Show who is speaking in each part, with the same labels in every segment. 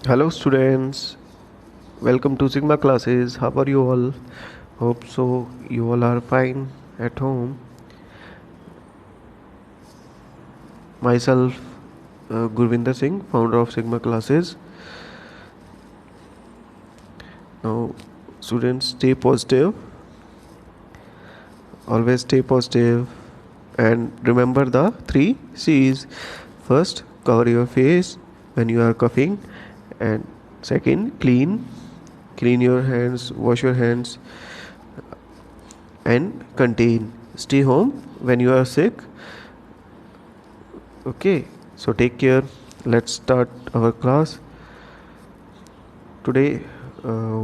Speaker 1: Hello, students. Welcome to Sigma classes. How are you all? Hope so. You all are fine at home. Myself, Gurvinder Singh, founder of Sigma classes. Now, students, stay positive. Always stay positive. And remember the 3 C's. First, cover your face when you are coughing. And second, clean. Clean your hands, wash your hands, and contain. Stay home when you are sick. Okay, so take care. Let's start our class. Today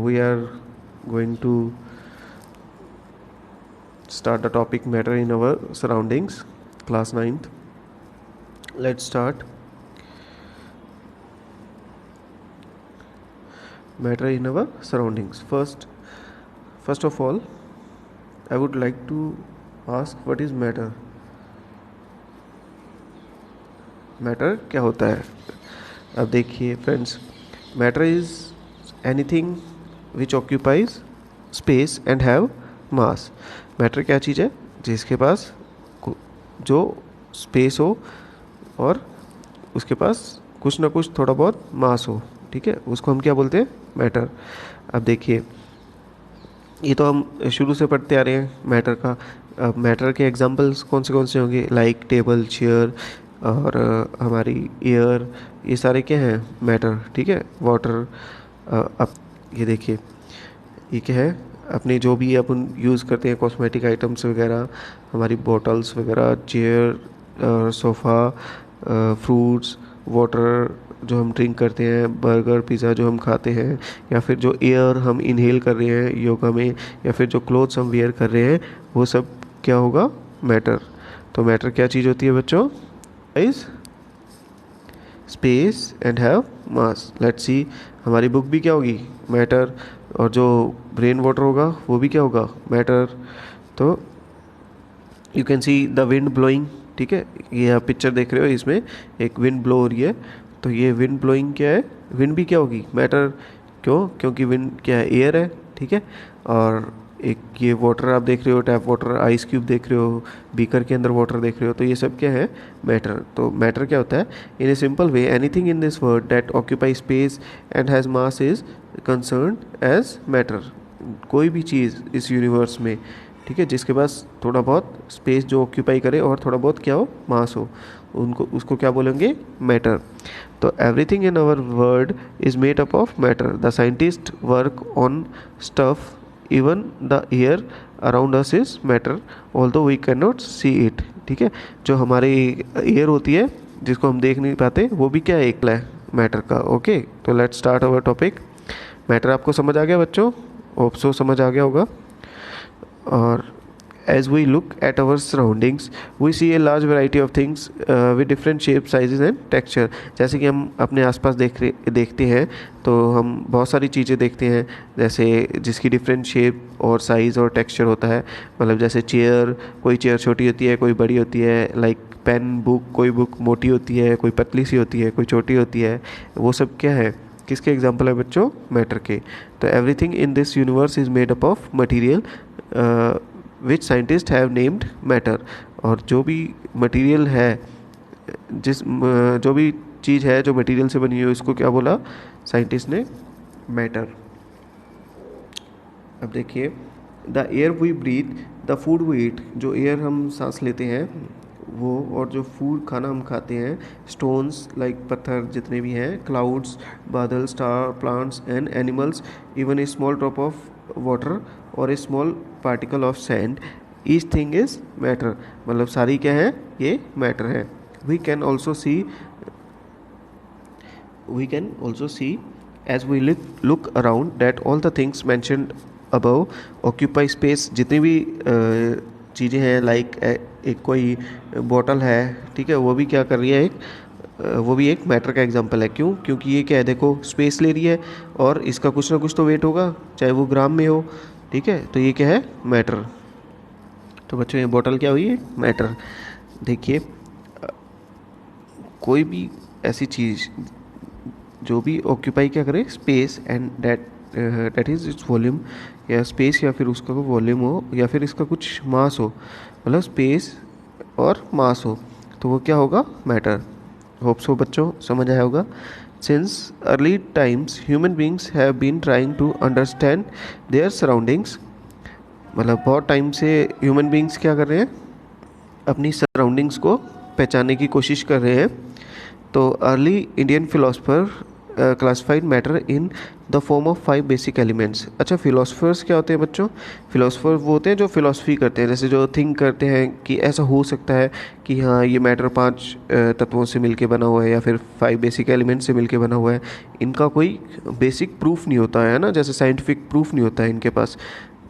Speaker 1: we are going to start the topic matter in our surroundings, class 9th. Let's start. Matter in our surroundings. First of all, I would like to ask, what is matter? Matter क्या होता है? अब देखिए friends, matter is anything which occupies space and have mass. Matter क्या चीज़ है? जिसके पास जो space हो और उसके पास कुछ ना कुछ थोड़ा बहुत मास हो. ठीक है, उसको हम क्या बोलते हैं? मैटर. अब देखिए, ये तो हम शुरू से पढ़ते आ रहे हैं मैटर का. अब मैटर के एग्जांपल्स कौन से होंगे? लाइक टेबल, चेयर और हमारी एयर, ये सारे क्या हैं? मैटर. ठीक है, वाटर. अब ये देखिए, ये क्या है? अपने जो भी अपन यूज़ करते हैं कॉस्मेटिक आइटम्स वगैरह, हमारी बॉटल्स वगैरह, चेयर, सोफ़ा, फ्रूट्स, वाटर जो हम ड्रिंक करते हैं, बर्गर, पिज़्ज़ा जो हम खाते हैं, या फिर जो एयर हम इनहेल कर रहे हैं योगा में, या फिर जो क्लोथ्स हम वेयर कर रहे हैं, वो सब क्या होगा? मैटर. तो मैटर क्या चीज़ होती है बच्चों? Is space and have mass. Let's see, हमारी बुक भी क्या होगी? मैटर. और जो ब्रेन वाटर होगा वो भी क्या होगा? मैटर. तो you can see the wind blowing. ठीक है, ये आप पिक्चर देख रहे हो, इसमें एक विंड ब्लो हो रही है. तो ये विंड ब्लोइंग क्या है? विंड भी क्या होगी? मैटर. क्यों? क्योंकि विंड क्या है? एयर है. ठीक है, और एक ये वाटर आप देख रहे हो, टैप वाटर, आइस क्यूब देख रहे हो, बीकर के अंदर वाटर देख रहे हो, तो ये सब क्या है? मैटर. तो मैटर क्या होता है? In a simple way, anything in this world that occupy space and has mass is concern as matter. कोई भी चीज़ इस यूनिवर्स में, ठीक है, जिसके पास थोड़ा बहुत स्पेस जो ऑक्यूपाई करे और थोड़ा बहुत क्या हो? मास हो, उसको क्या बोलेंगे? मैटर. तो everything in our world is made up of matter. The scientist work on stuff, even the air around us is matter, although we can not see it. ठीक है, जो हमारी एयर होती है जिसको हम देख नहीं पाते, वो भी क्या है? एक मैटर का. ओके, तो let's start our topic. Matter आपको समझ आ गया बच्चों? होप सो समझ आ गया होगा. और as we look at our surroundings we see a large variety of things with different shapes, sizes and texture. जैसे कि हम अपने आसपास देखते हैं तो हम बहुत सारी चीज़ें देखते हैं, जैसे जिसकी डिफरेंट शेप और साइज़ और टेक्सचर होता है. मतलब जैसे चेयर, कोई चेयर छोटी होती है, कोई बड़ी होती है. लाइक पेन, बुक, कोई बुक मोटी होती है, कोई पतली सी होती है, कोई छोटी होती है. वो सब क्या है? किसके एग्जाम्पल है बच्चों? मैटर के. तो everything in this universe is made up of material which scientist have named matter. और जो भी मटेरियल है, जो भी चीज़ है जो मटेरियल से बनी हुई है, उसको क्या बोला साइंटिस्ट ने? मैटर. अब देखिए, the air we breathe, the food we eat, जो एयर हम सांस लेते हैं वो, और जो फूड खाना हम खाते हैं, स्टोन्स लाइक पत्थर जितने भी हैं, क्लाउड्स, बादल, star, plants and animals, even a small drop of water और a small particle of sand, each thing is matter. मतलब सारी क्या है? ये मैटर है. We can also see as we look around that all the things mentioned above occupy space. जितनी भी चीज़ें हैं, लाइक एक कोई बॉटल है, ठीक है, वो भी क्या कर रही है? वो भी एक मैटर का एग्जांपल है. क्यों? क्योंकि ये क्या है? देखो, स्पेस ले रही है और इसका कुछ ना कुछ तो वेट होगा, चाहे वो ग्राम में हो. ठीक है, तो ये क्या है? मैटर. तो बच्चों, ये बॉटल क्या हुई है? मैटर. देखिए, कोई भी ऐसी चीज़ जो भी ऑक्यूपाई क्या करे space and that is its volume, या स्पेस या फिर उसका कोई वॉल्यूम हो या फिर इसका कुछ मास हो, मतलब स्पेस और मास हो, तो वो क्या होगा, मैटर। होप सो बच्चों समझ आया होगा। Since early times human beings have been trying to understand their surroundings, मतलब बहुत टाइम से ह्यूमन बींग्स क्या कर रहे हैं, अपनी सराउंडिंग्स को पहचानने की कोशिश कर रहे हैं। तो early Indian philosopher classified matter in the form of 5 basic elements. अच्छा, फिलोसफर्स क्या होते हैं बच्चों? फिलोसफर वो होते हैं जो फिलोसफी करते हैं, जैसे जो थिंक करते हैं कि ऐसा हो सकता है कि हाँ ये मैटर 5 तत्वों से मिलके बना हुआ है या फिर 5 बेसिक एलिमेंट से मिलके बना हुआ है। इनका कोई बेसिक प्रूफ नहीं होता है ना, जैसे साइंटिफिक प्रूफ नहीं होता है इनके पास।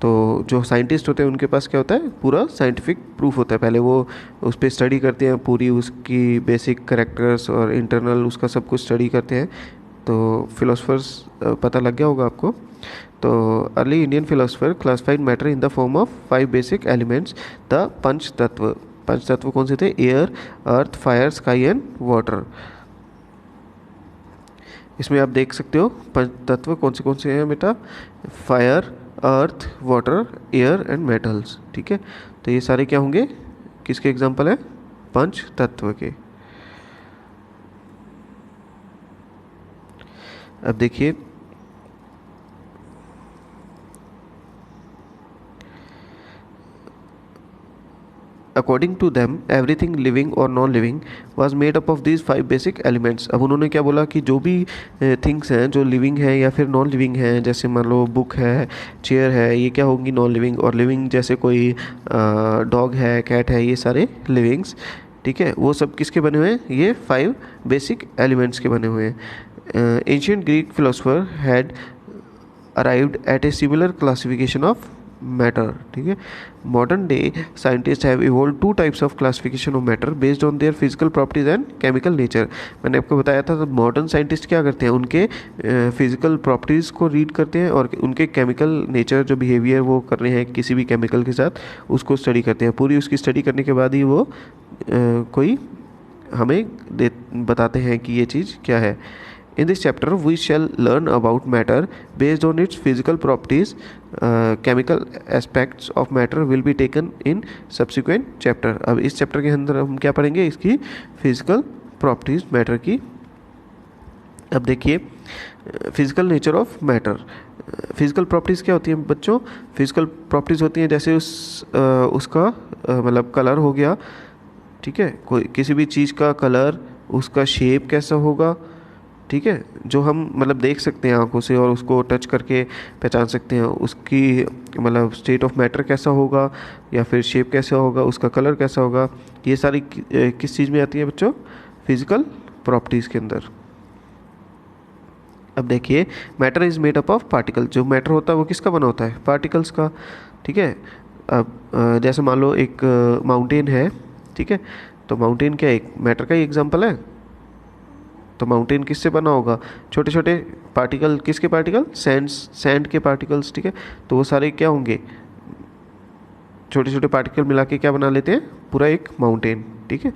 Speaker 1: तो जो साइंटिस्ट होते हैं उनके पास क्या होता है, पूरा साइंटिफिक प्रूफ होता है। पहले वो उस पर स्टडी करते हैं, पूरी उसकी बेसिक करेक्टर्स और इंटरनल उसका सब कुछ स्टडी करते हैं। तो फिलोसफर्स पता लग गया होगा आपको। तो early Indian philosopher classified matter in the form of 5 basic elements, the panch tattva. पंच तत्व कौन से थे? Air, earth, fire, sky and water. इसमें आप देख सकते हो पंच तत्व कौन से हैं बेटा, fire, earth, water, air and metals. ठीक है, तो ये सारे क्या होंगे, किसके एग्जाम्पल है? पंच तत्व के। अब देखिए according to them everything living और non living was made up of these 5 basic elements. अब उन्होंने क्या बोला कि जो भी थिंग्स हैं जो लिविंग हैं या फिर नॉन लिविंग हैं, जैसे मान लो बुक है, चेयर है, ये क्या होंगी, नॉन लिविंग। और लिविंग जैसे कोई डॉग है, कैट है, ये सारे लिविंग्स। ठीक है, वो सब किसके बने हुए हैं? ये 5 बेसिक एलिमेंट्स के बने हुए हैं। Ancient Greek philosopher had arrived at a similar classification of matter. ठीक है, modern day scientist have evolve 2 types of classification of matter based on their physical properties and chemical nature. मैंने आपको बताया था, तो मॉडर्न साइंटिस्ट क्या करते हैं, उनके फिजिकल प्रॉपर्टीज़ को रीड करते हैं और उनके केमिकल नेचर, जो बिहेवियर वो कर रहे हैं किसी भी केमिकल के साथ, उसको स्टडी करते हैं। पूरी उसकी स्टडी करने के बाद ही वो कोई हमें बताते हैं कि ये चीज़ क्या है। In this chapter, we shall learn about matter based on its physical properties. Chemical aspects of matter will be taken in subsequent chapter. अब इस चैप्टर के अंदर हम क्या पढ़ेंगे, इसकी फिजिकल प्रॉपर्टीज मैटर की। अब देखिए physical nature of matter. Physical properties क्या होती हैं बच्चों? फिजिकल प्रॉपर्टीज़ होती हैं जैसे उसका मतलब कलर हो गया। ठीक है, कोई किसी भी चीज़ का कलर, उसका शेप कैसा होगा। ठीक है, जो हम मतलब देख सकते हैं आंखों से और उसको टच करके पहचान सकते हैं, उसकी मतलब स्टेट ऑफ मैटर कैसा होगा या फिर शेप कैसा होगा, उसका कलर कैसा होगा, ये सारी किस चीज़ में आती है बच्चों? फिजिकल प्रॉपर्टीज़ के अंदर। अब देखिए matter is made up of particle. जो मैटर होता है वो किसका बना होता है? पार्टिकल्स का। ठीक है, अब जैसे मान लो एक माउंटेन है। ठीक है, तो माउंटेन क्या एक मैटर का ही एग्जाम्पल है। तो माउंटेन किससे बना होगा? छोटे छोटे पार्टिकल, किसके पार्टिकल? सैंड के पार्टिकल्स। ठीक है, तो वो सारे क्या होंगे? छोटे छोटे पार्टिकल मिला के क्या बना लेते हैं? पूरा एक माउंटेन। ठीक है,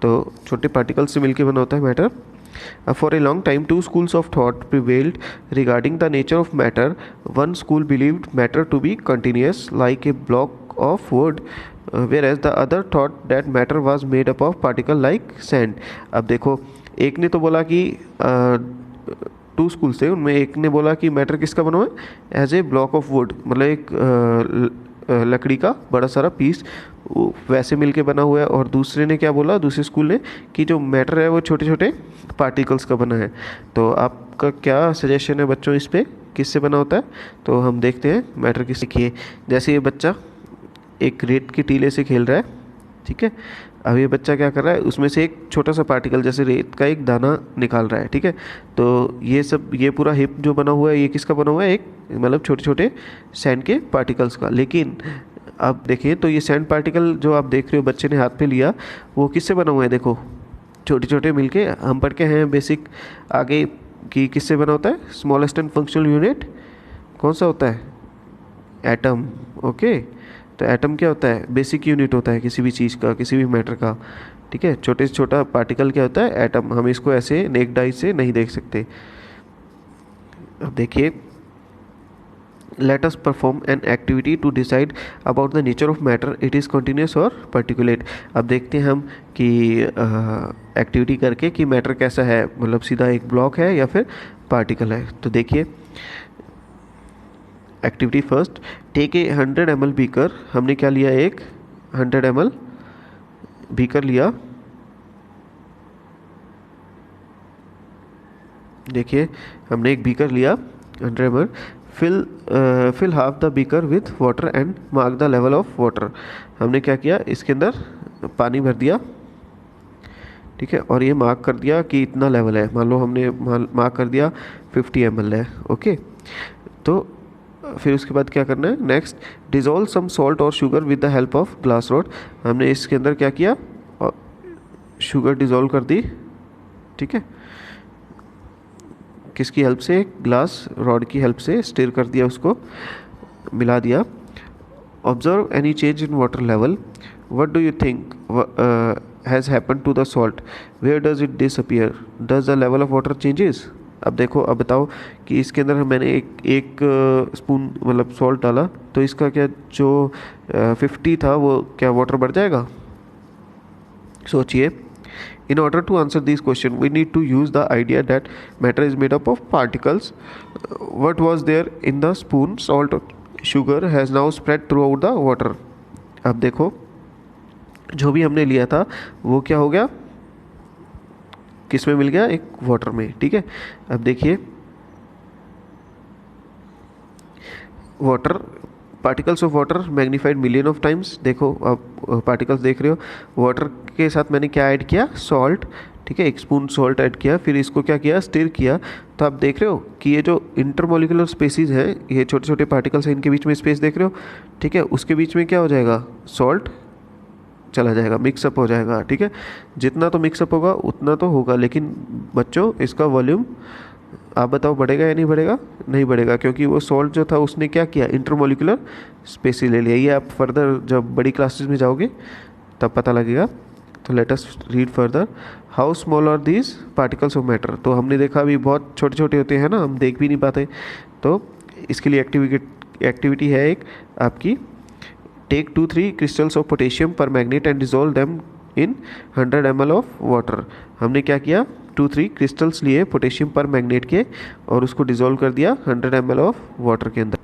Speaker 1: तो छोटे पार्टिकल से मिलके बना होता है matter. For a long time 2 schools of thought prevailed regarding the nature of matter. One school believed matter to be continuous like a block of wood, whereas the other thought that matter was made up of particle like sand. अब देखो, एक ने तो बोला कि 2 schools थे, उनमें एक ने बोला कि मैटर किसका बना हुआ है? As a block of wood, मतलब एक लकड़ी का बड़ा सारा पीस वैसे मिलके बना हुआ है। और दूसरे ने क्या बोला, दूसरे स्कूल ने, कि जो मैटर है वो छोटे छोटे पार्टिकल्स का बना है। तो आपका क्या सजेशन है बच्चों इस पे, किससे बना होता है? तो हम देखते हैं मैटर किससे किए। जैसे ये बच्चा एक रेत के टीले से खेल रहा है। ठीक है, अब ये बच्चा क्या कर रहा है, उसमें से एक छोटा सा पार्टिकल जैसे रेत का एक दाना निकाल रहा है। ठीक है, तो ये पूरा हिप जो बना हुआ है ये किसका बना हुआ है? एक मतलब छोटे छोटे सैंड के पार्टिकल्स का। लेकिन अब देखिए तो ये सैंड पार्टिकल जो आप देख रहे हो बच्चे ने हाथ पे लिया, वो किससे बना हुआ है? देखो छोटे छोटे मिलके हम पढ़ के हैं बेसिक आगे कि किससे बना होता है? स्मॉलेस्ट एंड फंक्शनल यूनिट कौन सा होता है? एटम। ओके, तो एटम क्या होता है? बेसिक यूनिट होता है किसी भी चीज़ का, किसी भी मैटर का। ठीक है, छोटे से छोटा पार्टिकल क्या होता है? एटम। हम इसको ऐसे नेक्ड आई से नहीं देख सकते। अब देखिए, let us perform an activity to decide about the nature of matter, it is continuous or particulate। अब देखते हैं हम कि एक्टिविटी करके कि मैटर कैसा है, मतलब सीधा एक ब्लॉक है या फिर पार्टिकल है। तो देखिए activity first, take a 100 ml beaker. हमने क्या लिया, एक 100 ml बीकर लिया। देखिए हमने एक बीकर लिया 100 ml, fill half the beaker with water and mark the level of water. हमने क्या किया, इसके अंदर पानी भर दिया, ठीक है, और ये मार्क कर दिया कि इतना लेवल है। मान लो हमने मार्क कर दिया 50 ml है, ओके। तो फिर उसके बाद क्या करना है, नेक्स्ट डिज़ोल्व सम सॉल्ट और sugar with the help of glass rod. हमने इसके अंदर क्या किया, और शुगर डिज़ोल्व कर दी, ठीक है, किसकी हेल्प से, ग्लास रॉड की हेल्प से स्टिर कर दिया, उसको मिला दिया। Observe any change in water level, what do you think has happen to the salt, where does it disappear, does the level of water changes. अब देखो, अब बताओ कि इसके अंदर मैंने एक स्पून मतलब सॉल्ट डाला, तो इसका क्या जो 50 था वो क्या वाटर बढ़ जाएगा। सोचिए, in order to answer these questions we need to use the idea that matter is made up of particles. What was there in the spoon, salt or sugar, has now spread throughout the water। अब देखो, जो भी हमने लिया था वो क्या हो गया, किस में मिल गया, एक वाटर में, ठीक है। अब देखिए water, particles of water magnified million of times. देखो आप पार्टिकल्स देख रहे हो, वाटर के साथ मैंने क्या ऐड किया, सॉल्ट, ठीक है, एक स्पून सॉल्ट ऐड किया, फिर इसको क्या किया, स्टिर किया। तो आप देख रहे हो कि ये जो इंटरमोलिकुलर स्पेसीज हैं, ये छोटे छोटे पार्टिकल्स हैं, इनके बीच में स्पेस देख रहे हो, ठीक है, उसके बीच में क्या हो जाएगा, सॉल्ट चला जाएगा, मिक्सअप हो जाएगा, ठीक है। जितना तो मिक्सअप होगा उतना तो होगा, लेकिन बच्चों इसका वॉल्यूम आप बताओ बढ़ेगा या नहीं बढ़ेगा, नहीं बढ़ेगा, क्योंकि वो सॉल्ट जो था उसने क्या किया, इंटरमोलिकुलर स्पेसी ले लिया। ये आप फर्दर जब बड़ी क्लासेस में जाओगे तब पता लगेगा। तो let us read further, how small are these particles of matter. तो हमने देखा अभी बहुत छोटे छोटे होते हैं ना, हम देख भी नहीं पाते। तो इसके लिए एक्टिविटी है एक आपकी, टेक 2-3 क्रिस्टल्स ऑफ पोटेशियम पर magnet and dissolve them in 100 ml of water. हमने क्या किया, 2-3 क्रिस्टल्स लिए पोटेशियम पर मैग्नेट के, और उसको डिजोल्व कर दिया 100 ml ऑफ वाटर के अंदर।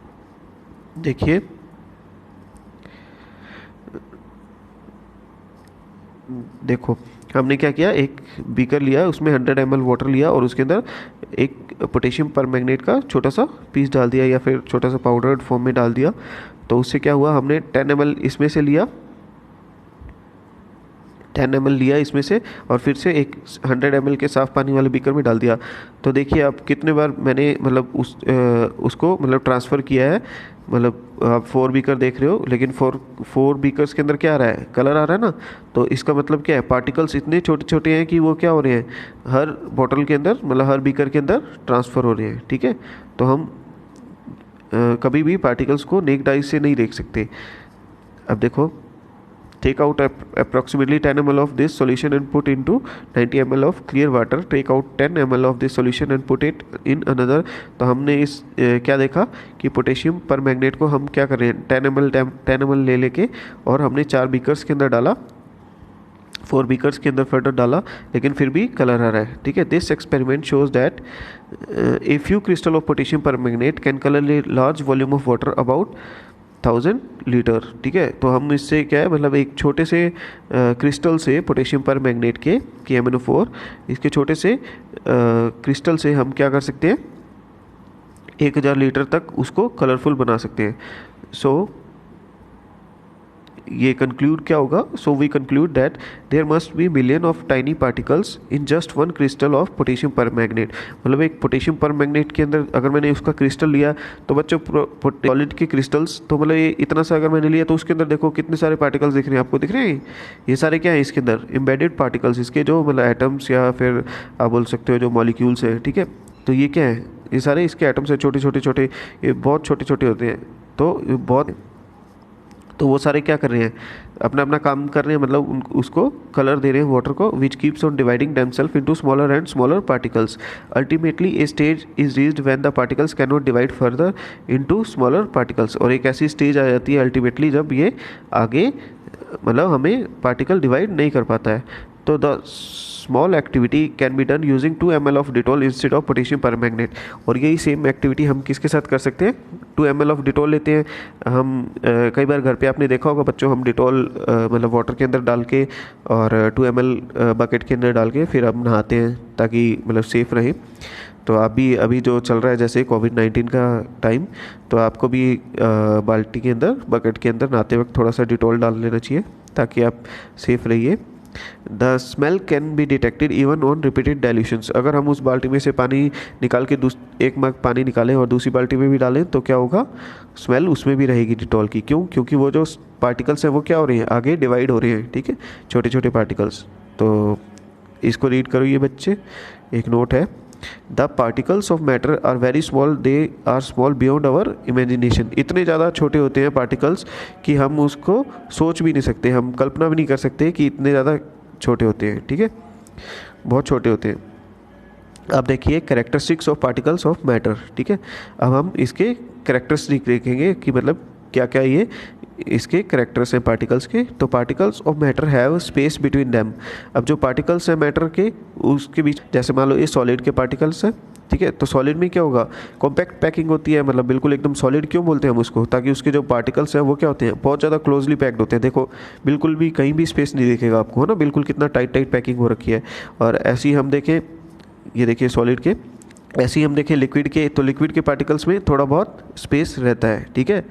Speaker 1: देखिए देखो हमने क्या किया, एक बीकर लिया, उसमें 100 ml वाटर लिया, और उसके अंदर एक पोटेशियम पर मैग्नेट का छोटा सा पीस डाल दिया, या फिर छोटा सा पाउडर्ड फॉर्म में डाल दिया। तो उससे क्या हुआ, हमने 10 ml इसमें से लिया, 10 ml लिया इसमें से, और फिर से एक 100 ml के साफ़ पानी वाले बीकर में डाल दिया। तो देखिए आप कितने बार मैंने मतलब उसको मतलब ट्रांसफ़र किया है। मतलब आप 4 बीकर देख रहे हो, लेकिन 4 बीकर्स के अंदर क्या आ रहा है, कलर आ रहा है ना। तो इसका मतलब क्या है, पार्टिकल्स इतने छोटे छोटे हैं कि वो क्या हो रहे हैं, हर बॉटल के अंदर मतलब हर बीकर के अंदर ट्रांसफ़र हो रहे हैं, ठीक है। तो हम कभी भी पार्टिकल्स को नेक्ड आई से नहीं देख सकते। अब देखो, take out approximately 10 ml of this solution and put into 90 ml of clear water, take out 10 ml of this solution and put it in another। तो हमने इस क्या देखा कि पोटेशियम पर मैग्नेट को हम क्या कर रहे हैं, 10 ml ले लेके, और हमने 4 बीकर्स के अंदर डाला, 4 बीकर्स के अंदर फर्दर डाला, लेकिन फिर भी कलर आ रहा है, ठीक है। This experiment shows that a few crystal of potassium permanganate can colour a large volume of water about 1000 litre, ठीक है। तो हम इससे क्या है, मतलब एक छोटे से क्रिस्टल से पोटेशियम पर मैग्नेट के KMnO4, इसके छोटे से क्रिस्टल से हम क्या कर सकते हैं, 1000 लीटर तक उसको कलरफुल बना सकते हैं। सो ये कंक्लूड क्या होगा, so we conclude that there must be million of tiny particles in just one crystal of potassium permanganate. मतलब एक पोटेशियम पर मैग्नेट के अंदर अगर मैंने उसका क्रिस्टल लिया, तो बच्चों सॉलिड के क्रिस्टल्स, तो मतलब ये इतना सा अगर मैंने लिया, तो उसके अंदर देखो कितने सारे पार्टिकल्स दिख रहे हैं, आपको दिख रहे हैं। ये सारे क्या है, इसके अंदर एम्बेडेड पार्टिकल्स, इसके जो मतलब एटम्स या फिर आप बोल सकते हो जो मॉलिक्यूल्स हैं, ठीक है। तो ये क्या है, ये सारे इसके एटम्स है, छोटे छोटे छोटे, ये बहुत छोटे छोटे होते हैं। तो वो सारे क्या कर रहे हैं, अपना अपना काम कर रहे हैं, मतलब उसको कलर दे रहे हैं वाटर को, which keeps on dividing themselves into smaller and smaller particles. Ultimately a stage is reached when the particles can not divide further into smaller particles. और एक ऐसी स्टेज आ जाती है अल्टीमेटली जब ये आगे मतलब हमें पार्टिकल डिवाइड नहीं कर पाता है। तो the small activity can be done using 2 ml of Dettol instead of potassium permanganate. और यही सेम एक्टिविटी हम किसके साथ कर सकते हैं, 2 ml ऑफ डिटॉल लेते हैं हम। कई बार घर पे आपने देखा होगा बच्चों, हम डिटॉल मतलब वाटर के अंदर डाल के और 2 ml बकेट के अंदर डाल के फिर हम नहाते हैं ताकि मतलब सेफ़ रहे। तो आप भी अभी जो चल रहा है जैसे कोविड-19 का टाइम, तो आपको भी बाल्टी के अंदर बकेट के अंदर नहाते वक्त थोड़ा सा डिटॉल डाल लेना चाहिए ताकि आप सेफ़ रहिए। The smell can be detected even on repeated dilutions. अगर हम उस बाल्टी में से पानी निकाल के एक मग पानी निकालें और दूसरी बाल्टी में भी डालें तो क्या होगा, स्मेल उसमें भी रहेगी डिटॉल की। क्यों? क्योंकि वो जो पार्टिकल्स हैं वो क्या हो रहे हैं, आगे डिवाइड हो रहे हैं, ठीक है, छोटे छोटे पार्टिकल्स। तो इसको रीड करो ये बच्चे, एक नोट है, the particles of matter are very small, they are small beyond our imagination. इतने ज़्यादा छोटे होते हैं पार्टिकल्स कि हम उसको सोच भी नहीं सकते, हम कल्पना भी नहीं कर सकते कि इतने ज़्यादा छोटे होते हैं, ठीक है, बहुत छोटे होते हैं। अब देखिए characteristics of particles of matter, ठीक है। अब हम इसके कैरेक्टरिस्टिक देखेंगे कि मतलब क्या क्या ये इसके कैरेक्टर्स हैं पार्टिकल्स के। तो particles of matter have space between them. अब जो पार्टिकल्स हैं मैटर के उसके बीच, जैसे मान लो ये सॉलिड के पार्टिकल्स हैं, ठीक है, तो सॉलिड में क्या होगा, कॉम्पैक्ट पैकिंग होती है, मतलब बिल्कुल एकदम सॉलिड। क्यों बोलते हैं हम उसको, ताकि उसके जो पार्टिकल्स हैं वो क्या होते हैं, बहुत ज़्यादा क्लोजली पैक्ड होते हैं। देखो बिल्कुल भी कहीं भी स्पेस नहीं दिखेगा आपको, है ना, बिल्कुल कितना टाइट टाइट पैकिंग हो रखी है। और ऐसे ही हम देखें, ये देखिए सॉलिड के, ऐसे ही हम देखें लिक्विड के, तो लिक्विड के पार्टिकल्स में थोड़ा बहुत स्पेस रहता है, ठीक है,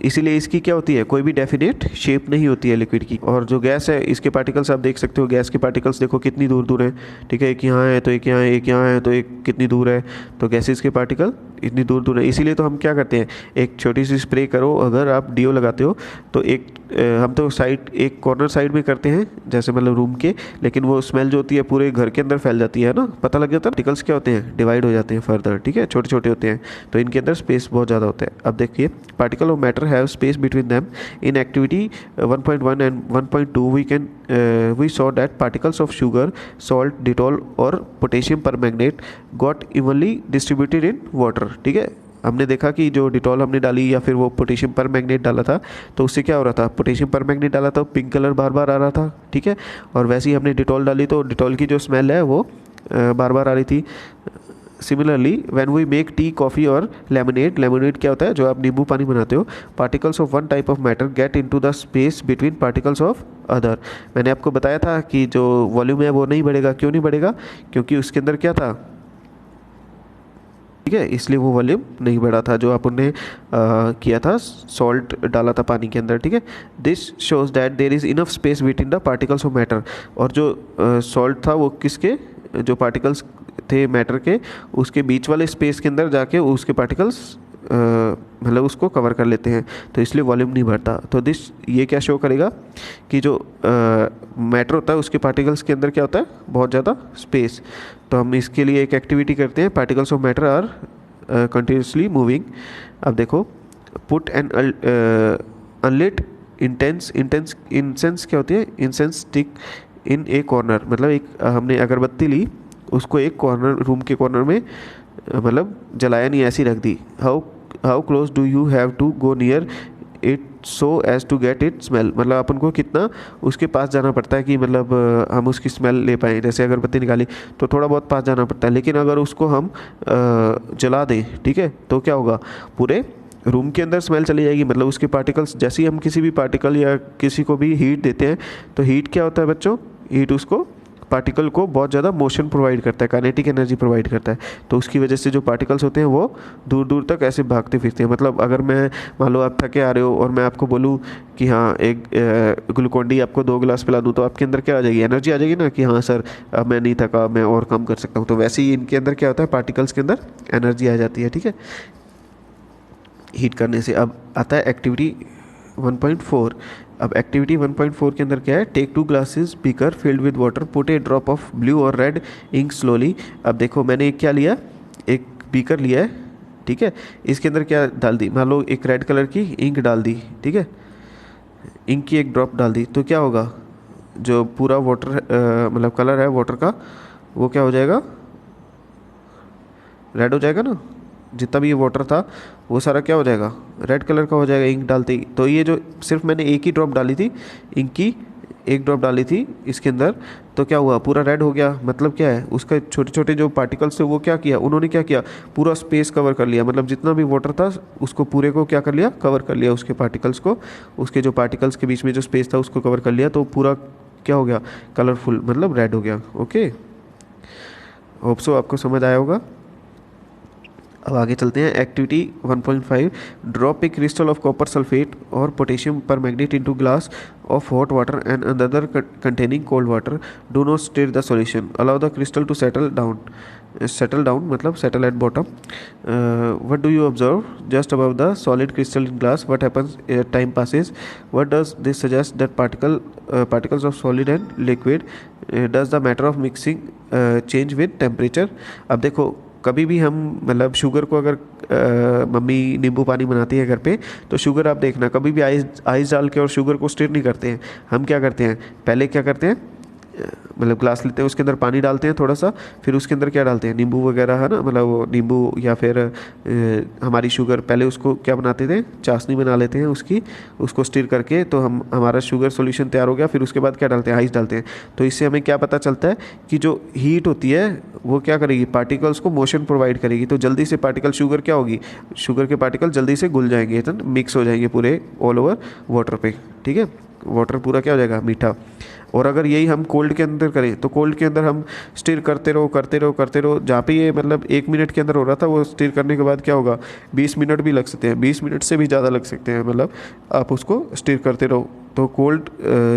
Speaker 1: इसीलिए इसकी क्या होती है, कोई भी डेफिनेट शेप नहीं होती है लिक्विड की। और जो गैस है इसके पार्टिकल्स आप देख सकते हो, गैस के पार्टिकल्स देखो कितनी दूर दूर हैं, ठीक है, एक यहाँ है तो एक यहाँ है, एक यहाँ है तो एक कितनी दूर है। तो गैसेस के पार्टिकल इतनी दूर दूर है, इसीलिए तो हम क्या करते हैं, एक छोटी सी स्प्रे करो, अगर आप डीओ लगाते हो तो एक हम तो साइड, एक कॉर्नर साइड में करते हैं जैसे मतलब रूम के, लेकिन वो स्मेल जो होती है पूरे घर के अंदर फैल जाती है ना, पता लग जाता है। पार्टिकल्स क्या होते हैं, डिवाइड हो जाते हैं फर्दर, ठीक है, छोटे छोटे होते हैं, तो इनके अंदर स्पेस बहुत ज़्यादा होता है। अब देखिए particle of matter have space between them. In activity 1.1 and 1.2 we saw that particles of sugar, salt, Dettol और potassium permanganate got evenly distributed in water, ठीक है। हमने देखा कि जो डिटॉल हमने डाली या फिर वो पोटेशियम परमैंगनेट डाला था, तो उससे क्या हो रहा था, पोटेशियम परमैंगनेट डाला तो पिंक कलर बार बार आ रहा था, ठीक है। और वैसे ही हमने डिटॉल डाली तो डिटॉल की जो स्मेल है वो बार बार आ रही थी। Similarly when we make tea, coffee और लेमनेड, लेमनेड क्या होता है, जो आप नींबू पानी बनाते हो, particles of one type of matter get into the space between particles of other. मैंने आपको बताया था कि जो वॉल्यूम है वो नहीं बढ़ेगा। क्यों नहीं बढ़ेगा, क्योंकि उसके अंदर क्या था, ठीक है, इसलिए वो वॉल्यूम नहीं बढ़ा था जो आपने किया था, सॉल्ट डाला था पानी के अंदर, ठीक है। This shows that there is enough space between the particles of matter. और जो सॉल्ट था वो किसके, जो पार्टिकल्स थे मैटर के, उसके बीच वाले स्पेस के अंदर जाके उसके पार्टिकल्स मतलब उसको कवर कर लेते हैं, तो इसलिए वॉल्यूम नहीं बढ़ता। तो ये क्या शो करेगा कि जो मैटर होता है उसके पार्टिकल्स के अंदर क्या होता है, बहुत ज़्यादा स्पेस। तो हम इसके लिए एक एक्टिविटी करते हैं, particles of matter are continuously moving. अब देखो, पुट एन अनलिट इंसेंस क्या होती है, incense stick in a corner, मतलब एक हमने अगरबत्ती ली, उसको एक कॉर्नर, रूम के कॉर्नर में मतलब जलाया नहीं, ऐसी रख दी। How close do you have to go near it so as to get it smell, मतलब अपन को कितना उसके पास जाना पड़ता है कि मतलब हम उसकी स्मेल ले पाएँ। जैसे अगरबत्ती निकाली तो थोड़ा बहुत पास जाना पड़ता है, लेकिन अगर उसको हम जला दें, ठीक है, तो क्या होगा, पूरे रूम के अंदर स्मेल चली जाएगी। मतलब उसके पार्टिकल्स, जैसे ही हम किसी भी पार्टिकल या किसी को भी हीट देते हैं, तो हीट क्या होता है बच्चों, हीट उसको पार्टिकल को बहुत ज़्यादा मोशन प्रोवाइड करता है, काइनेटिक एनर्जी प्रोवाइड करता है। तो उसकी वजह से जो पार्टिकल्स होते हैं वो दूर दूर तक ऐसे भागते फिरते हैं। मतलब अगर मैं, मान लो आप थके आ रहे हो और मैं आपको बोलूँ कि हाँ एक ग्लूकोन डी आपको 2 गिलास पिला दूँ, तो आपके अंदर क्या आ जाएगी, एनर्जी आ जाएगी ना, कि हाँ सर अब मैं नहीं थका, मैं और काम कर सकता हूँ। तो वैसे ही इनके अंदर क्या होता है, पार्टिकल्स के अंदर एनर्जी आ जाती है, ठीक है, हीट करने से। अब आता है एक्टिविटी 1.4। अब एक्टिविटी 1.4 के अंदर क्या है, take 2 glasses beaker filled with water, put a drop of blue और रेड इंक स्लोली। अब देखो मैंने एक क्या लिया, एक बीकर लिया है, ठीक है, इसके अंदर क्या डाल दी, मान लो एक रेड कलर की इंक डाल दी, ठीक है, इंक की एक ड्रॉप डाल दी तो क्या होगा, जो पूरा वाटर मतलब कलर है वाटर का वो क्या हो जाएगा, रेड हो जाएगा ना। जितना भी ये वाटर था वो सारा क्या हो जाएगा, रेड कलर का हो जाएगा इंक डालते ही। तो ये जो सिर्फ मैंने एक ही ड्रॉप डाली थी, इंक की एक ड्रॉप डाली थी इसके अंदर, तो क्या हुआ, पूरा रेड हो गया। मतलब क्या है, उसका छोटे छोटे जो पार्टिकल्स थे वो क्या किया उन्होंने, क्या किया, पूरा स्पेस कवर कर लिया। मतलब जितना भी वाटर था उसको पूरे को क्या कर लिया, कवर कर लिया, उसके पार्टिकल्स को, उसके जो पार्टिकल्स के बीच में जो स्पेस था उसको कवर कर लिया। तो पूरा क्या हो गया, कलरफुल, मतलब रेड हो गया। ओके, होप सो आपको समझ आया होगा। अब आगे चलते हैं activity 1.5। Drop a crystal of copper sulphate और potassium permanganate into glass of hot water and another containing cold water. Do not stir the solution, allow the crystal to settle down मतलब settle at bottom. What do you observe just above the solid crystal in glass, what happens time passes, what does this suggest that particles of solid and liquid, does the matter of mixing change with temperature। अब देखो, कभी भी हम मतलब sugar को अगर mummy नींबू पानी बनाती है घर पे, तो शुगर आप देखना कभी भी आइस डाल के और शुगर को स्टिर नहीं करते हैं। हम क्या करते हैं, पहले क्या करते हैं, मतलब ग्लास लेते हैं, उसके अंदर पानी डालते हैं थोड़ा सा, फिर उसके अंदर क्या डालते हैं, नींबू वगैरह, है ना, मतलब वो नींबू या फिर हमारी शुगर, पहले उसको क्या बनाते थे, चाशनी बना लेते हैं उसकी, उसको स्टिर करके, तो हमारा शुगर सॉल्यूशन तैयार हो गया। फिर उसके बाद क्या डालते हैं, आइस डालते हैं। तो इससे हमें क्या पता चलता है कि जो हीट होती है वो क्या करेगी, पार्टिकल्स को मोशन प्रोवाइड करेगी। तो जल्दी से पार्टिकल, शुगर क्या होगी, शुगर के पार्टिकल जल्दी से घुल जाएंगे, तो मिक्स हो जाएंगे पूरे ऑल ओवर वाटर पे। ठीक है, वाटर पूरा क्या हो जाएगा, मीठा। और अगर यही हम कोल्ड के अंदर करें, तो कोल्ड के अंदर हम स्टिर करते रहो करते रहो करते रहो, जहाँ पे ये मतलब 1 मिनट के अंदर हो रहा था, वो स्टिर करने के बाद क्या होगा, 20 मिनट भी लग सकते हैं, 20 मिनट से भी ज़्यादा लग सकते हैं। मतलब आप उसको स्टिर करते रहो। तो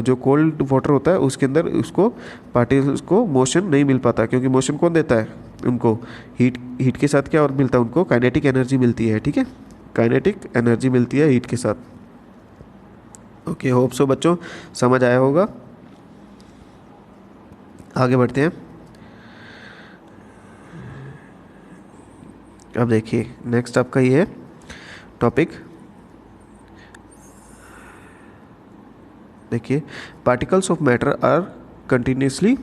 Speaker 1: जो कोल्ड वाटर होता है उसके अंदर उसको पार्टिकल्स को मोशन नहीं मिल पाता, क्योंकि मोशन कौन देता है उनको, हीट के साथ क्या और मिलता है उनको, काइनेटिक एनर्जी मिलती है। ठीक है, काइनेटिक एनर्जी मिलती है हीट के साथ। ओके, होप सो बच्चों समझ आया होगा। आगे बढ़ते हैं। अब देखिए नेक्स्ट आपका ये है टॉपिक, देखिए particles of matter are continuously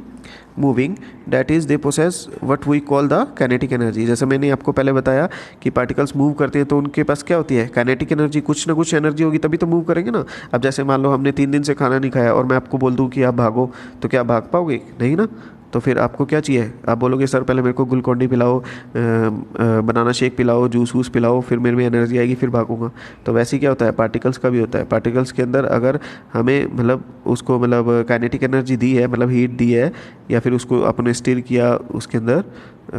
Speaker 1: moving, that is they possess what we call the kinetic energy. जैसे मैंने आपको पहले बताया कि पार्टिकल्स मूव करते हैं तो उनके पास क्या होती है, काइनेटिक एनर्जी, कुछ ना कुछ एनर्जी होगी तभी तो मूव करेंगे ना। अब जैसे मान लो हमने 3 दिन से खाना नहीं खाया और मैं आपको बोल दूं कि आप भागो, तो क्या भाग पाओगे, नहीं ना। तो फिर आपको क्या चाहिए, आप बोलोगे सर पहले मेरे को ग्लूकोन डी पिलाओ, बनाना शेक पिलाओ, जूस वूस पिलाओ, फिर मेरे में एनर्जी आएगी, फिर भागूंगा। तो वैसे ही क्या होता है, पार्टिकल्स का भी होता है। पार्टिकल्स के अंदर अगर हमें मतलब उसको मतलब काइनेटिक एनर्जी दी है, मतलब हीट दी है, या फिर उसको अपने स्टिर किया उसके अंदर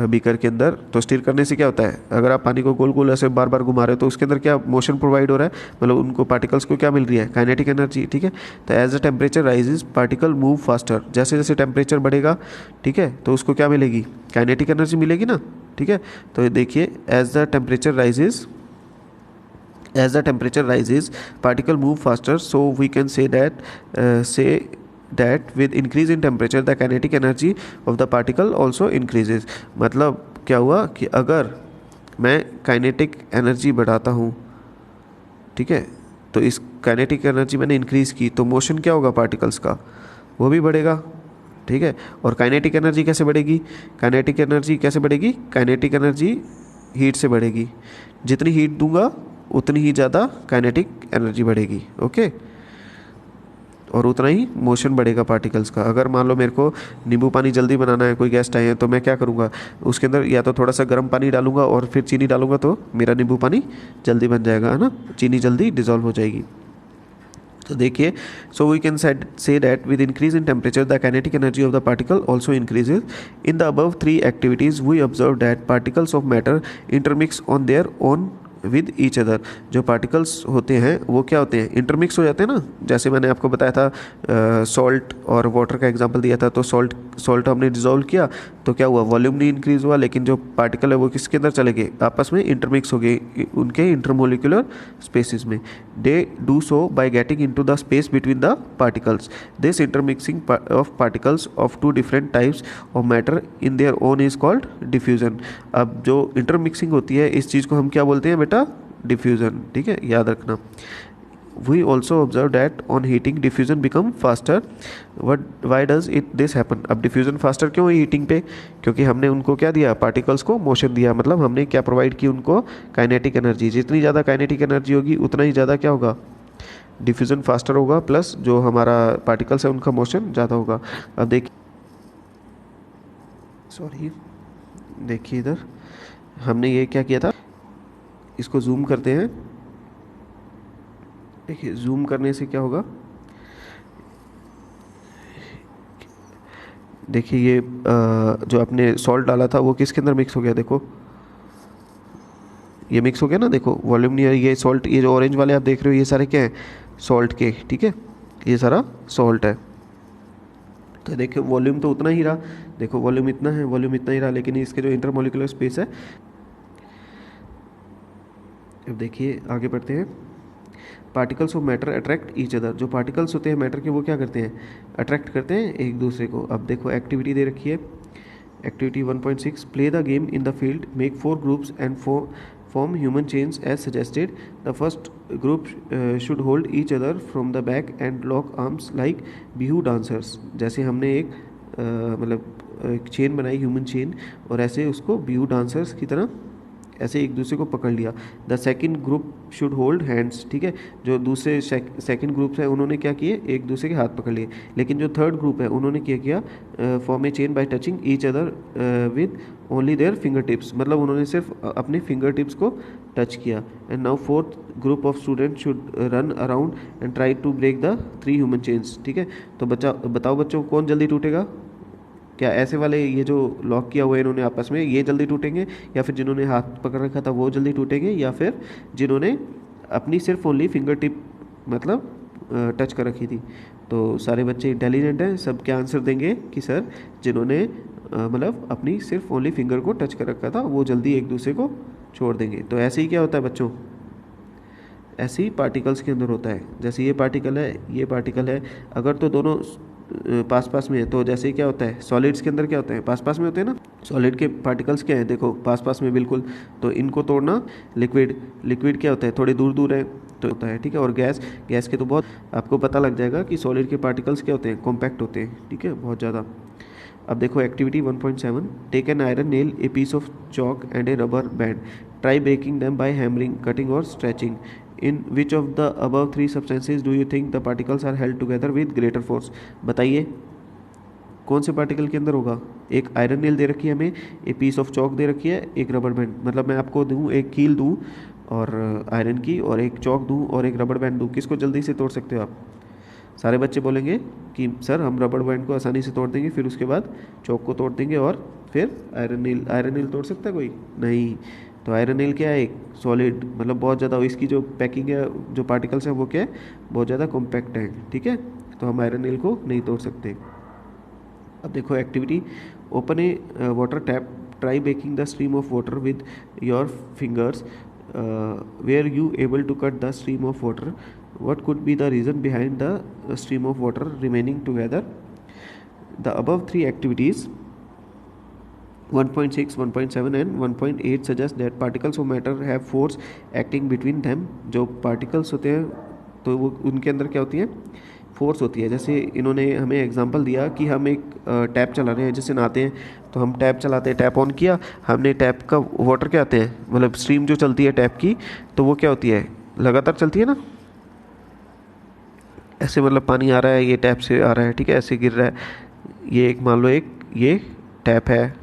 Speaker 1: बीकर के अंदर, तो स्टिर करने से क्या होता है, अगर आप पानी को गोल गोल ऐसे बार बार घुमा रहे हो तो उसके अंदर क्या मोशन प्रोवाइड हो रहा है, मतलब उनको पार्टिकल्स को क्या मिल रही है, काइनेटिक एनर्जी। ठीक है, तो as the temperature rises particle move faster, जैसे जैसे टेम्परेचर बढ़ेगा, ठीक है, तो उसको क्या मिलेगी, काइनेटिक एनर्जी मिलेगी ना। ठीक है, तो देखिए as the temperature rises particle move faster, so we can say that with increase in temperature the kinetic energy of the particle also increases। मतलब क्या हुआ कि अगर मैं काइनेटिक एनर्जी बढ़ाता हूँ, ठीक है, तो इस काइनेटिक एनर्जी मैंने इंक्रीज़ की, तो मोशन क्या होगा पार्टिकल्स का, वो भी बढ़ेगा। ठीक है, और काइनेटिक एनर्जी कैसे बढ़ेगी, काइनेटिक एनर्जी हीट से बढ़ेगी। जितनी हीट दूंगा उतनी ही ज़्यादा काइनेटिक एनर्जी बढ़ेगी। ओके, और उतना ही मोशन बढ़ेगा पार्टिकल्स का। अगर मान लो मेरे को नींबू पानी जल्दी बनाना है, कोई गेस्ट आए हैं, तो मैं क्या करूँगा, उसके अंदर या तो थोड़ा सा गर्म पानी डालूंगा और फिर चीनी डालूंगा, तो मेरा नींबू पानी जल्दी बन जाएगा, है ना, चीनी जल्दी डिजॉल्व हो जाएगी। तो देखिए, so we can say that with increase in temperature the kinetic energy of the particle also increases. In the above 3 activities we observe that particles of matter intermix on their own with each other. जो particles होते हैं वो क्या होते हैं, intermix हो जाते हैं ना। जैसे मैंने आपको बताया था सॉल्ट और वाटर का एग्जांपल दिया था, तो सॉल्ट हमने डिजोल्व किया तो क्या हुआ, वॉल्यूम नहीं इंक्रीज हुआ, लेकिन जो पार्टिकल है वो किसके अंदर चले गए, आपस में इंटरमिक्स हो गए उनके इंटरमोलिकुलर स्पेसिस में। They do so by getting into the space between the particles. This intermixing of particles of 2 different types of matter in their own is called diffusion. अब जो इंटरमिक्सिंग होती है इस चीज़ को हम क्या बोलते हैं बेटा, डिफ्यूज़न। ठीक है, याद रखना। We also observe that on heating diffusion become faster. What why does it this happen. अब डिफ्यूजन फास्टर क्यों हुई हीटिंग पे, क्योंकि हमने उनको क्या दिया, पार्टिकल्स को मोशन दिया. मतलब हमने क्या प्रोवाइड की उनको, काइनेटिक एनर्जी. जितनी ज़्यादा काइनेटिक एनर्जी होगी उतना ही ज़्यादा क्या होगा, डिफ्यूजन फास्टर होगा, प्लस जो हमारा पार्टिकल्स है उनका मोशन ज़्यादा होगा. अब देखिए, सॉरी, देखिए इधर हमने ये क्या किया था, इसको जूम करते हैं. देखिए जूम करने से क्या होगा, देखिए ये जो आपने सॉल्ट डाला था वो किसके अंदर मिक्स हो गया, देखो ये मिक्स हो गया ना. देखो वॉल्यूम नहीं है, ये सॉल्ट, ये जो ऑरेंज वाले आप देख रहे हो ये सारे क्या हैं, सॉल्ट के. ठीक है, ये सारा सॉल्ट है. तो देखो वॉल्यूम तो उतना ही रहा, देखो वॉल्यूम इतना है, वॉल्यूम इतना ही रहा, लेकिन इसके जो इंटरमोलिकुलर स्पेस है. अब देखिए आगे बढ़ते हैं. Particles of matter attract each other. जो पार्टिकल्स होते हैं मैटर के वो क्या करते हैं, अट्रैक्ट करते हैं एक दूसरे को. अब देखो एक्टिविटी दे रखी है, activity 1.6, play the game in the field, make 4 groups and form human chains as suggested. The first group should hold each other from the back and lock arms like bihu dancers. जैसे हमने एक मतलब एक chain बनाई, human chain, और ऐसे उसको Bihu dancers की तरह ऐसे एक दूसरे को पकड़ लिया. The second group should hold hands. ठीक है, जो दूसरे सेकंड ग्रुप्स है उन्होंने क्या किए, एक दूसरे के हाथ पकड़ लिए. लेकिन जो थर्ड ग्रुप है उन्होंने क्या किया, form a chain by touching each other with only their finger tips. मतलब उन्होंने सिर्फ अपने फिंगर टिप्स को टच किया. And now fourth group of student should run around and try to break the 3 human chains. ठीक है, तो बताओ बच्चों कौन जल्दी टूटेगा, क्या ऐसे वाले ये जो लॉक किया हुआ है इन्होंने आपस में, ये जल्दी टूटेंगे, या फिर जिन्होंने हाथ पकड़ रखा था वो जल्दी टूटेंगे, या फिर जिन्होंने अपनी सिर्फ ओनली फिंगर टिप मतलब टच कर रखी थी. तो सारे बच्चे इंटेलिजेंट हैं, सब क्या आंसर देंगे कि सर जिन्होंने मतलब अपनी सिर्फ ओनली फिंगर को टच कर रखा था वो जल्दी एक दूसरे को छोड़ देंगे. तो ऐसे ही क्या होता है बच्चों, ऐसे ही पार्टिकल्स के अंदर होता है. जैसे ये पार्टिकल है, ये पार्टिकल है, अगर तो दोनों पास पास में है तो जैसे क्या होता है, सॉलिड्स के अंदर क्या होता है, पास पास में होते हैं ना. सॉलिड के पार्टिकल्स क्या है, देखो पास पास में बिल्कुल. तो इनको तोड़ना, लिक्विड क्या होता है, थोड़े दूर दूर है तो होता है. ठीक है, और गैस के तो बहुत आपको पता लग जाएगा कि सॉलिड के पार्टिकल्स क्या होते हैं, कॉम्पैक्ट होते हैं. ठीक है, बहुत ज़्यादा. अब देखो activity 1.7, take an iron nail, a piece of chalk and a rubber band, try breaking them by hammering, cutting और stretching. In which of the above 3 substances do you think the particles are held together with greater force. बताइए कौन से particle के अंदर होगा. एक iron nail दे रखी है हमें, एक पीस ऑफ चौक दे रखी है, एक रबर बैंड. मतलब मैं आपको दूँ एक कील दूँ और आयरन की, और एक चौक दूँ और एक रबर बैंड दूँ, किसको जल्दी से तोड़ सकते हो आप. सारे बच्चे बोलेंगे कि सर हम रबर बैंड को आसानी से तोड़ देंगे, फिर उसके बाद चौक को तोड़ देंगे, और फिर आयरन नील तोड़ सकता है कोई नहीं. तो आयरन नील क्या है, एक सॉलिड, मतलब बहुत ज़्यादा, इसकी जो पैकिंग है, जो पार्टिकल्स हैं वो क्या है, बहुत ज़्यादा कॉम्पैक्ट है. ठीक है, तो हम आयरन नील को नहीं तोड़ सकते. अब देखो activity, open a water tap, try breaking the stream of water with your fingers, were you able to cut the stream of water. What could be the reason behind the stream of water remaining together? The above 3 activities 1.6, 1.7 and 1.8 suggest that particles of matter have force acting between them. जो particles होते हैं तो वो उनके अंदर क्या होती है, फोर्स होती है. जैसे इन्होंने हमें एग्जांपल दिया कि हम एक टैप चला रहे हैं, जैसे नहाते हैं तो हम टैप चलाते हैं, टैप ऑन किया हमने, टैप का वाटर क्या आते हैं, मतलब स्ट्रीम जो चलती है टैप की, तो वो क्या होती है, लगातार चलती है ना. ऐसे मतलब पानी आ रहा है, ये टैप से आ रहा है, ठीक है, ऐसे गिर रहा है. ये एक मान लो एक ये टैप है,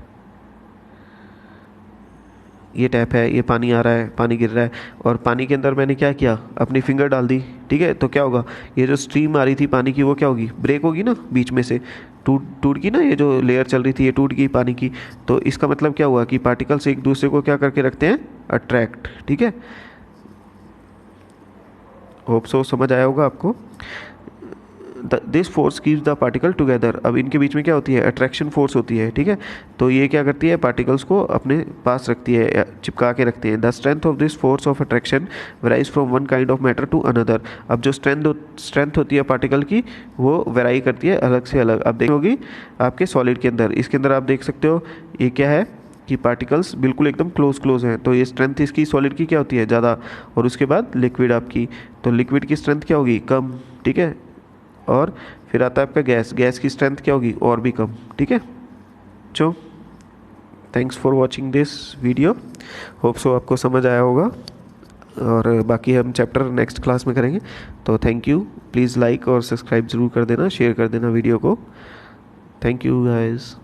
Speaker 1: ये टैप है, ये पानी आ रहा है, पानी गिर रहा है, और पानी के अंदर मैंने क्या किया, अपनी फिंगर डाल दी. ठीक है, तो क्या होगा, ये जो स्ट्रीम आ रही थी पानी की वो क्या होगी, ब्रेक होगी ना, बीच में से टूट गई ना, ये जो लेयर चल रही थी ये टूट गई पानी की. तो इसका मतलब क्या हुआ कि पार्टिकल्स एक दूसरे को क्या करके रखते हैं, अट्रैक्ट. ठीक है, होप सो समझ आया होगा आपको. This force keeps the particle together. अब इनके बीच में क्या होती है, अट्रैक्शन फोर्स होती है. ठीक है, तो ये क्या करती है, पार्टिकल्स को अपने पास रखती है, चिपका के रखते हैं. The strength of this force of attraction varies from one kind of matter to another. अब जो स्ट्रेंथ होती है पार्टिकल की वो वेराई करती है अलग से अलग. अब देखोगी आपके सॉलिड के अंदर, इसके अंदर आप देख सकते हो ये क्या है, कि पार्टिकल्स बिल्कुल एकदम क्लोज हैं, तो ये स्ट्रेंथ इसकी सॉलिड की क्या होती है, ज़्यादा, और उसके बाद लिक्विड आपकी, तो लिक्विड की स्ट्रेंथ क्या होगी, कम, ठीक है। और फिर आता है आपका गैस, गैस की स्ट्रेंथ क्या होगी, और भी कम, ठीक है। चो thanks for watching this video, hope so आपको समझ आया होगा, और बाकी हम चैप्टर नेक्स्ट क्लास में करेंगे। तो थैंक यू, प्लीज़ लाइक और सब्सक्राइब ज़रूर कर देना, शेयर कर देना वीडियो को। Thank you guys.